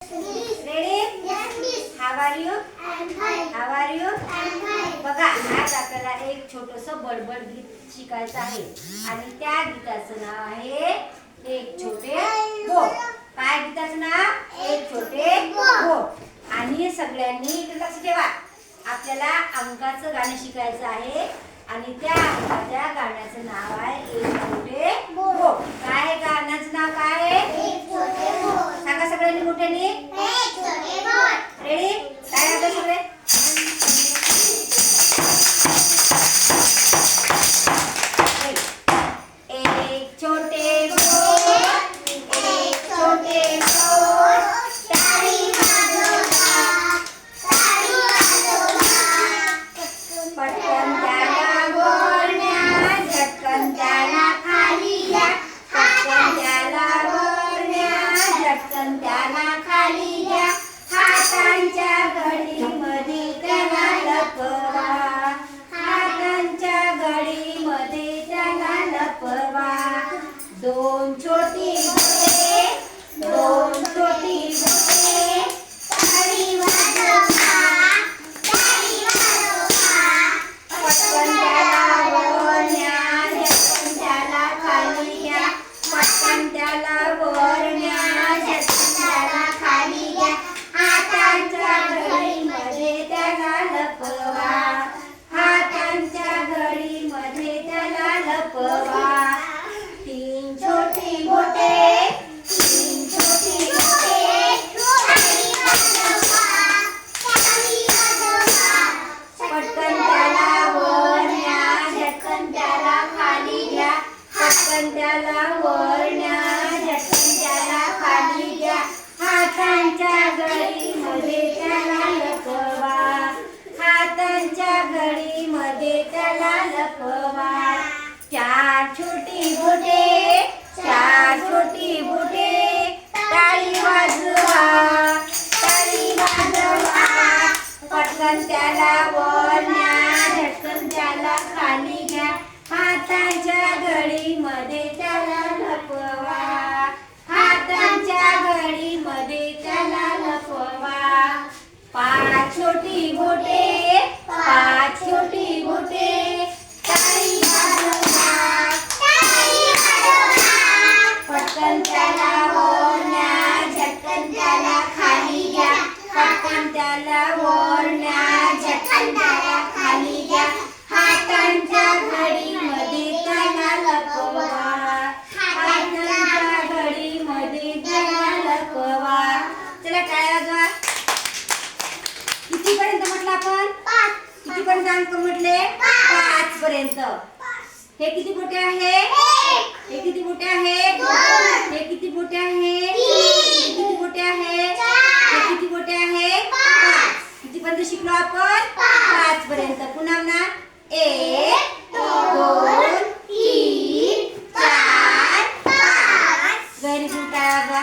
Ready? Yes, miss. How are you? I'm fine. How are you? I'm fine. बघा आज आपल्याला एक छोटंसं बडबड गीत शिकायचं आहे आणि त्या गीताचं नाव आहे एक छोटे बोट. काय गीताचं नाव? एक छोटे बोट. आणि सगळ्यांनी इकडे लक्ष ठेवा. आपल्याला अंकाचं गाणं शिकायचं आहे आणि त्या अंकाच्या गाण्याचं नाव आहे एक छोटे बोट. काय गाण्याचं नाव काय आहे? एक छोटे बोट. सांगा सगळ्यांनी मोठ्याने. एक छोटे बोट. रेडी? काय आता सगळे? एक छोटे बोट, एक छोटे बोट, ताळी वाजवा, ताळी वाजवा. पटकन त्याला वरण्या, झटकन त्याला खाली घ्या. पटकन त्याला वरण्या, झटकन त्याला खाली घ्या. हातांच्या घडीमध्ये त्याला लपवा, हातांच्या घडीमध्ये त्याला लपवा. दोन छोटी बोटे, दोन छोटी बोटे, ताळी वाजवा, ताळी वाजवा. पटकन त्याला वरण्या, झटकन त्याला खाली घ्या. पटकन त्याला वरण्या, झटकन त्याला खाली घ्या. हातांच्या घडीमध्ये त्याला लपवा, हातांच्या घडीमध्ये त्याला लपवा. तीन छोटी बोटे, तीन छोटी बोटे, ताळी वाजवा, ताळी वाजवा. पटकन त्याला वरण्या, झटकन त्याला खाली घ्या. पटकन त्याला वरण्या, झटकन त्याला खाली घ्या. हातांच्या घडीमध्ये त्याला लपवा, हातांच्या घडीमध्ये त्याला लपवा. चार छोटी बोटे, चार छोटी बोटे, टाळी वाजवा, टाळी वाजवा. पटकन त्याला वरण्या, झटकन त्याला खाली घ्या. हातांच्या घडीमध्ये त्याला लपवा, हातांच्या घडीमध्ये त्याला लपवा. पाच छोटी बोटे, पाच छोटी बोटे, टाळी वाजवा, ताळी वाजवा. पटकन त्याला वरण्या, झटकन त्याला खाली घ्या. पटकन त्याला वरण्या, झटकन त्याला खाली घ्या. हातांच्या घडीमध्ये त्याला लपवा, हातांच्या घडीमध्ये त्याला लपवा. चला टाळ्या वाजवा. कितीपर्यंत म्हटलं आपण? पाच. कितीपर्यंत अंक म्हटले? 5 पर्यंत. हे किती बोटे आहे? एक. हे किती बोटे आहे? दोन. हे किती बोटे आहे? तीन. हे किती बोटे आहे? चार. हे किती बोटे आहे? पाच. कितीपर्यंत शिकलो आपण? पाच. 5 पर्यंत. पुन्हा ना 1 2 3 4 5. Very good. टाळ्या वाजवा.